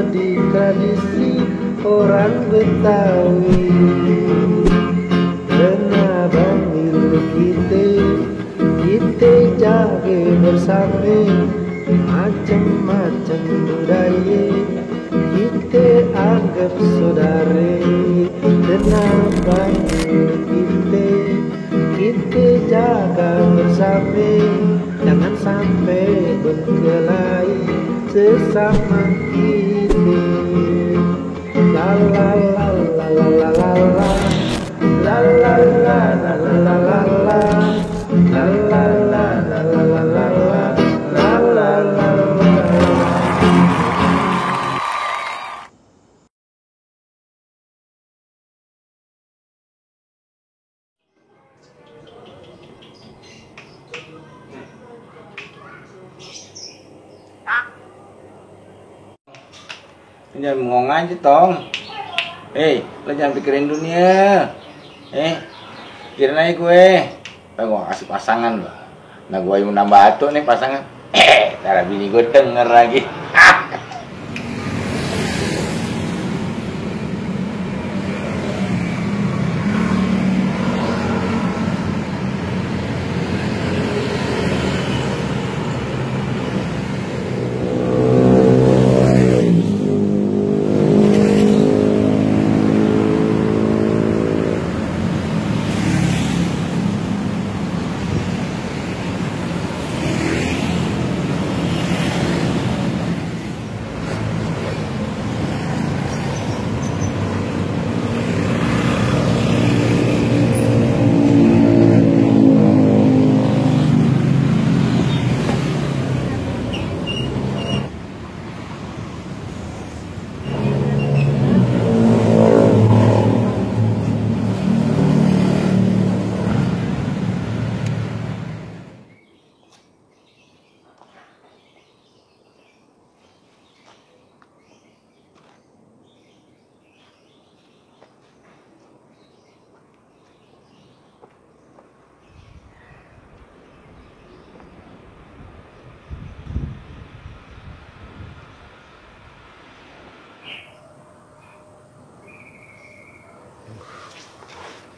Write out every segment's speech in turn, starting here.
jadi tradisi orang Betawi. Renabang milu kita jaga bersama, macam-macam budaya kita anggap saudara. Renabang milu kita jaga bersama, jangan sampai berkelahi sesama kita. La la la la la la la la. La la la la la la la la. La la la la la la la la. La la la la. Jangan bengong aja tong. Lo jangan pikirin dunia. Pikirin aja gue. Gue kasih pasangan lo. Nah gue yang nambah atuh nih pasangan. Cara bini gue denger lagi.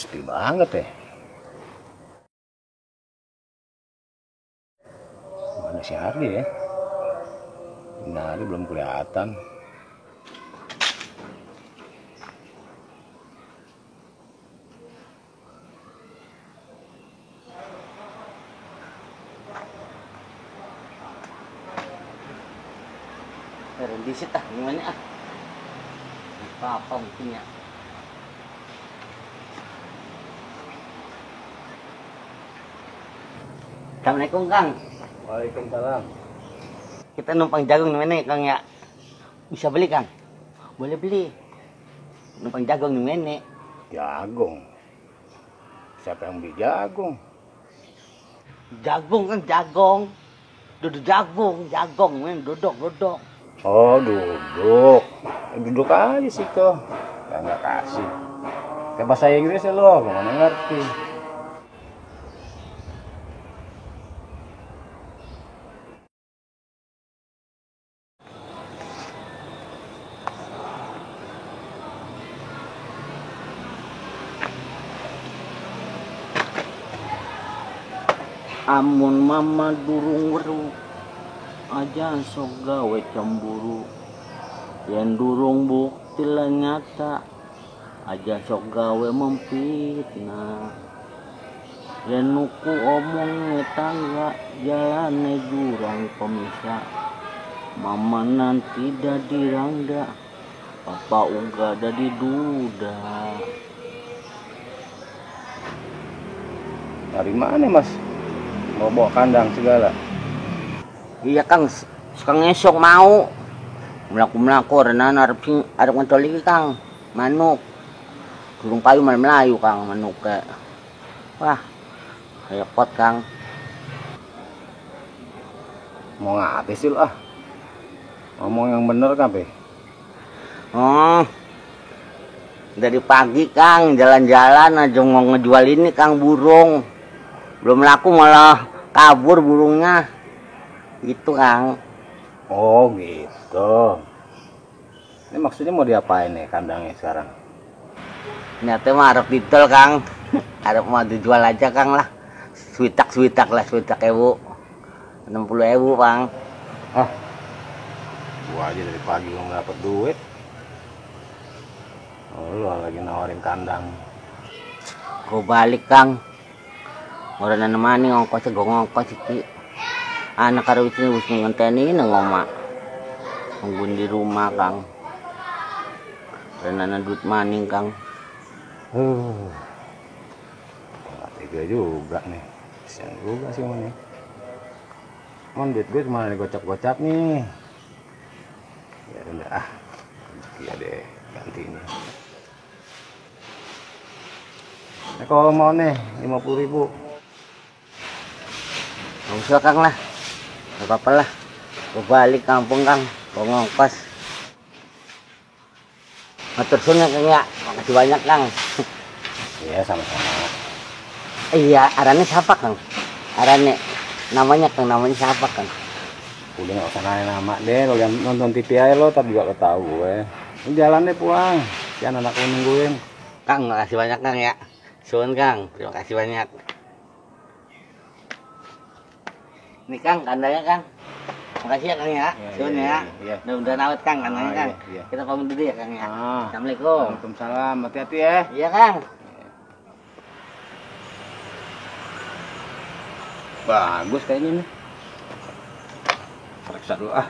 Sepi banget ya. Mana si Hardi ya? Hari belum kelihatan. Rendisit gimana apa mungkin ya. Assalamualaikum Kang. Waalaikumsalam. Kita numpang jagung nih Kang ya. Bisa beli Kang? Boleh beli. Numpang jagung nih. Jagung. Siapa yang beli jagung? Jagung Kang, jagung. Duduk jagung duduk. Oh, duduk. Duduk aja sih tuh. Nggak kasih. Kayak bahasa Inggris ya lo, gue mana ngerti. Amun mama durung weru aja sok gawe cemburu, yang durung bukti lah nyata aja sok gawe mempitnah, yang nuku omong tangga jalane jurang pemisah. Mama nanti dadi rangga, papa uga dadi duda. Dari mana Mas? Mau bawa kandang segala? Iya Kang, sekarang esok mau melaku renan arep ngentol iki Kang, manuk. Durung payu malam melayu Kang manuk ke. Wah, repot Kang. Mau ngapa sih lo ngomong yang bener kan be? Oh, dari pagi Kang jalan-jalan aja mau ngejual ini Kang burung. Belum laku malah kabur burungnya. Gitu Kang. Oh gitu. Ini maksudnya mau diapain nih kandangnya sekarang? Nyata mah harap ditol Kang. Harap mau dijual aja Kang lah. Switak lah, switak 60.000 Bang. Ah, gua aja dari pagi belum dapet duit. Oh, lu lagi nawarin kandang. Gua balik Kang. Orang nemani ngongkos ngongkos iki. Anak karo wis ngenteni nang omah. Nungguin di rumah Kang. Karena duit maning Kang. Nggak tega juga nih. Kasian juga sih mau nih. Mon duit gue cuma digocap-gocap nih. Ya udah iya deh ganti ini. Nah, kalau mau nih 50.000. Nggak usah Kang lah. Gak apa-apa lah. Gua balik kampung Kang. Gua ngongkos. Matur suwun Kang ya. Makasih banyak Kang. Iya sama-sama. Iya, arane siapa Kang? Arane namanya Kang, namanya siapa Kang? Udah nggak usah nanya nama deh, lo yang nonton TV aja lo, tapi juga lo tahu gue. Ini jalan deh pulang, si anak lo nungguin. Kang, makasih banyak Kang ya. Suwun Kang, terima kasih banyak. Ini Kang, kandangnya Kang. Makasih ya Kang ya. Suwun ya. Iya. Mudah-mudahan awet Kang kandangnya Kang. Iya. Kita pamit dulu ya Kang ya. Ah. Assalamualaikum. Waalaikumsalam, hati-hati ya. Iya Kang. Bagus kayaknya nih. Periksa dulu ah.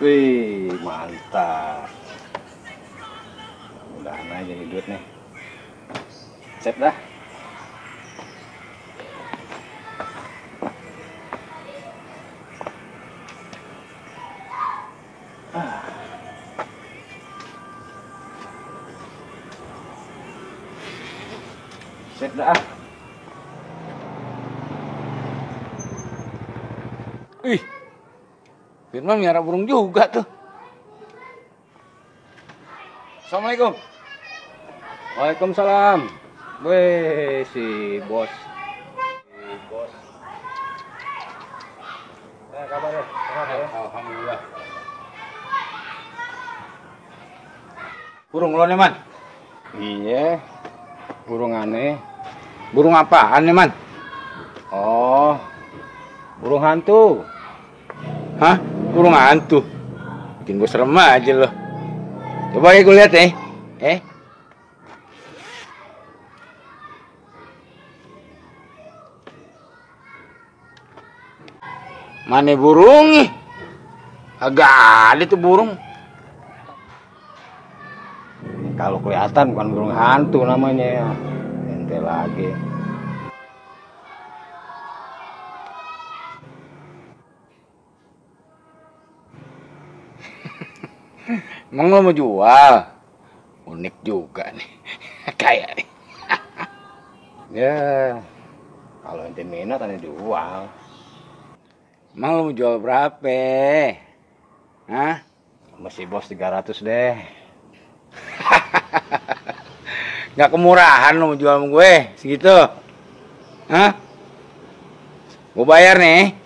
Wih, mantap. Mudahan aja nih duit nih. Sip dah. Sip dah. Ih, Firman miara burung juga tuh. Assalamualaikum. Waalaikumsalam. Weh, si bos. Kabar ya? Sehat ya? Alhamdulillah. Burung lo nih, Man? Iya. Burung aneh. Burung apaan nih, Man? Oh. Burung hantu. Hah? Burung hantu? Bikin gue serem aja lo. Coba ya gue lihat ya. Mana burung nih? Agak ada tuh burung. Kalau kelihatan bukan burung hantu namanya ya. Ente lagi. Emang lo mau jual? Unik juga nih. Kayak nih. Ya. Kalau ente minat ente jual. Emang lo mau jual berapa? Hah? Masih bos 300 deh. Nggak kemurahan lo mau jual sama gue segitu? Hah? Gue bayar nih.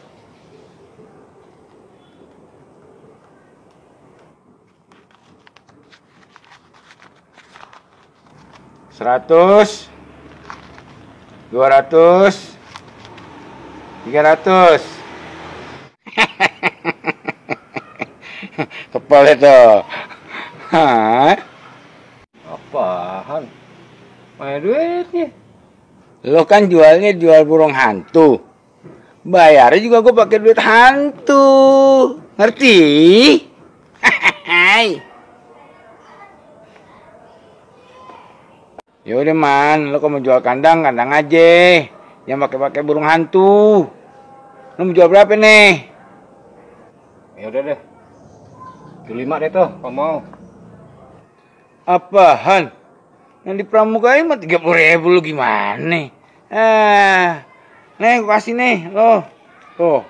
Seratus, 200, 300. Kepal itu. Hah? Apaan? Mana duitnya? Lo kan jualnya jual burung hantu. Bayarnya juga gue pakai duit hantu. Ngerti? Hai. Yaudah Man, lo kalau mau jual kandang aja. Yang pakai burung hantu. Lo mau jual berapa nih? Ya udah deh. 75 deh tuh, kalau mau. Apaan? Yang di Pramuka ini mah 30.000 lo gimana? Nih gue kasih nih lo. Tuh.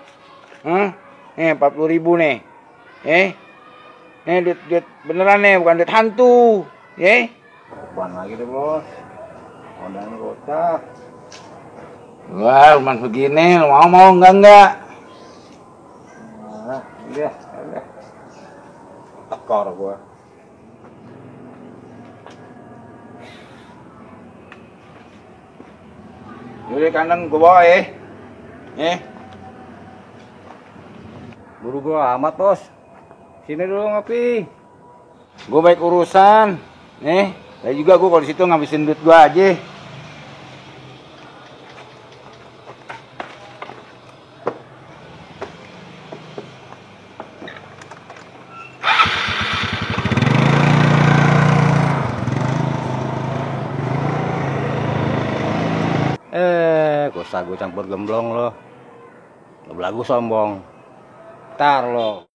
Nih 40.000 nih. Nih duit beneran nih, bukan duit hantu. Apaan lagi deh bos? Modalnya kocak. Wah, rumah begini, lu mau enggak? Iya, iya. Tekor gua. Yaudah kandang gua bawa ya. Buru gua amat, Bos. Sini dulu ngopi. Gua baik urusan. Saya juga gua kalau di situ ngabisin duit gua aja. Gak usah gue campur gemblong lo. Lo belagu sombong. Ntar lo.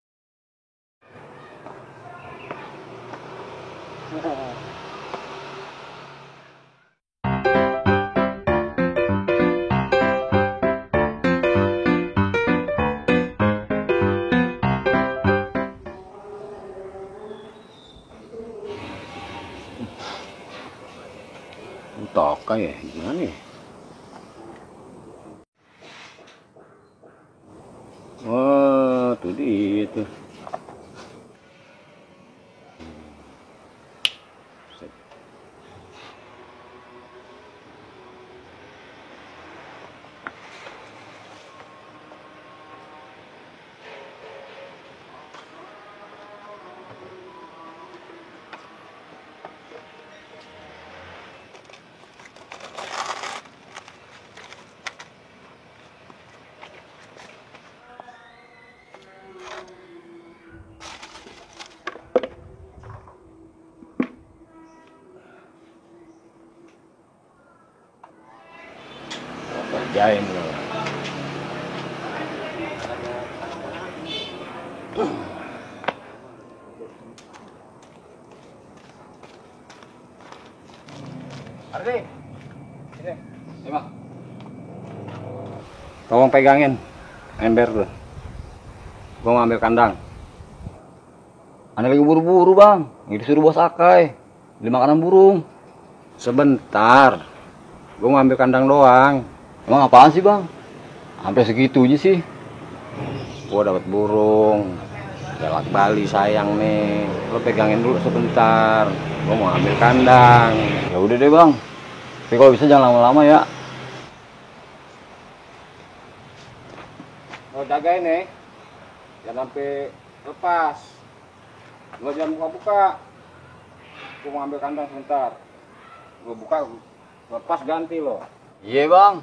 Toka ya, gimana ya? Oh, tuh dia tuh. Kerjain lo. Ardi, sini, Bang. Tolong pegangin ember tuh. Gua ngambil kandang. Anda lagi buru-buru, Bang. Ini disuruh bos Akai beli makanan burung. Sebentar. Gua ngambil kandang doang. Emang apaan sih, Bang? Sampai segitunya sih. Gua dapat burung. Galak Bali sayang nih. Lo pegangin dulu sebentar. Gua mau ambil kandang. Ya udah deh, Bang. Tapi kalau bisa jangan lama-lama ya. Lo jagain nih. Jangan sampai lepas. Lo jangan buka-buka. Gua mau ambil kandang sebentar. Gua buka, lepas ganti lo. Iya, Bang.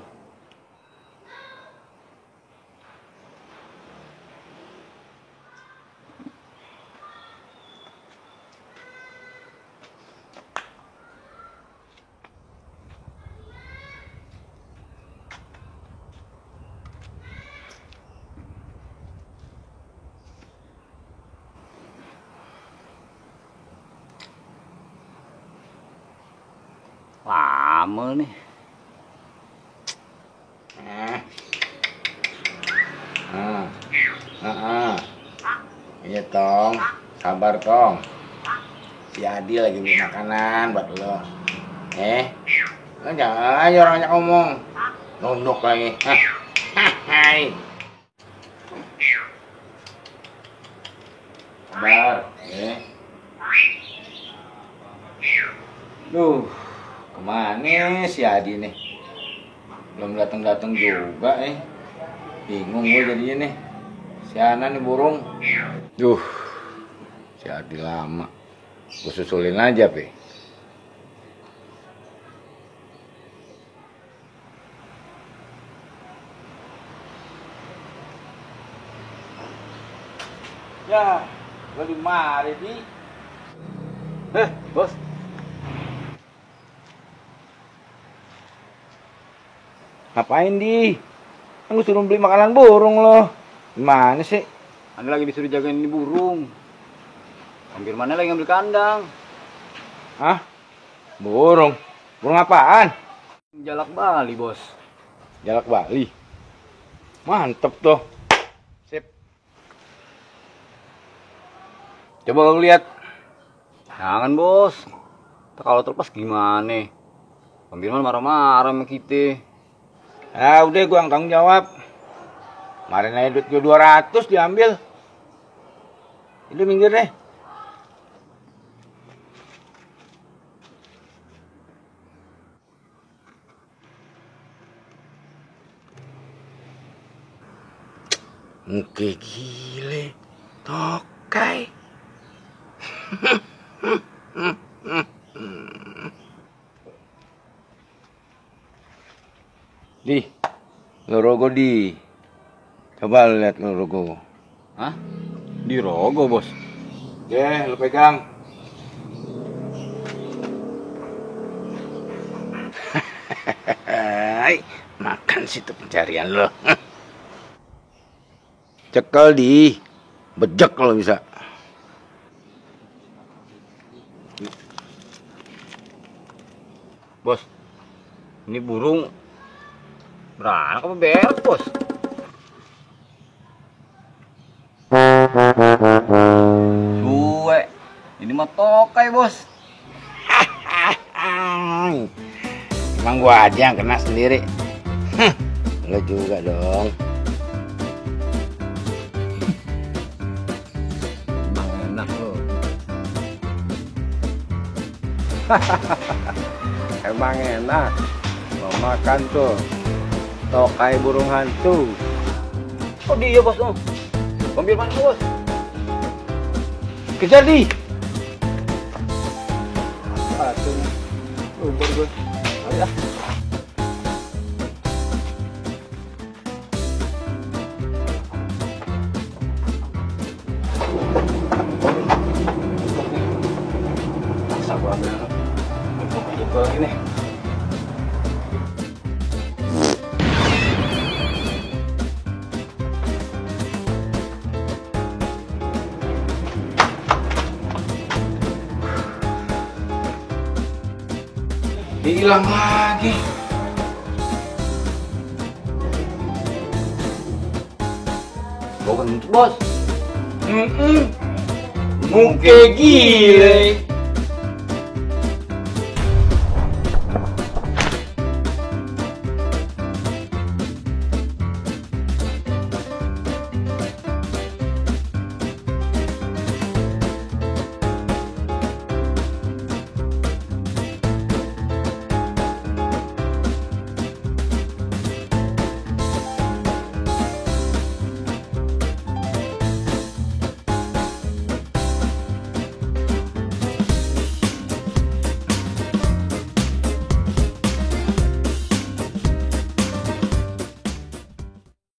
Lama nih. Iya Tong, sabar Tong. Si Adi lagi beli makanan buat lo. Lo jangan aja orang banyak ngomong. Nunduk lagi. Hai. Sabar, Duh, kemana si Adi nih? Belum datang-datang juga Bingung gue jadinya nih. Si Ana nih burung. Duh, si Adi lama. Gue susulin aja, Pe. Ya, gue dimari, Di. Bos. Ngapain, Di? Kan gue suruh beli makanan burung loh. Gimana sih? Anda lagi disuruh jagain ini burung. Hampir mana lagi ngambil kandang. Hah? Burung? Burung apaan? Jalak Bali, Bos. Jalak Bali. Mantep tuh. Sip. Coba lu lihat. Jangan, Bos. Kalau terlepas gimana? Om Firman marah-marah sama kita. Ah, udah gua yang tanggung jawab. Kemarin aja duit gua 200 diambil. Itu minggir deh. Oke gile, tokai. Di, lo rogo di. Coba lihat lo rogo. Hah? Di rogo, Bos. Lo pegang. Hai, makan situ pencarian lo. Cekel di, bejek kalau bisa. Bos, ini burung beranak apa berak, Bos? Suwe, ini mah tokai, Bos. Emang gua aja yang kena sendiri. Lo juga dong. Emang enak lo. Emang enak. Mau makan tuh tokai burung hantu. Oh dia, Bos. Oh. Ambil mana, Bos? Kejar di. Aduh, umur gue. Ayo. Sabar bener. Jempol gini. Hilang lagi. Bawa kentut, Bos. Muke gile.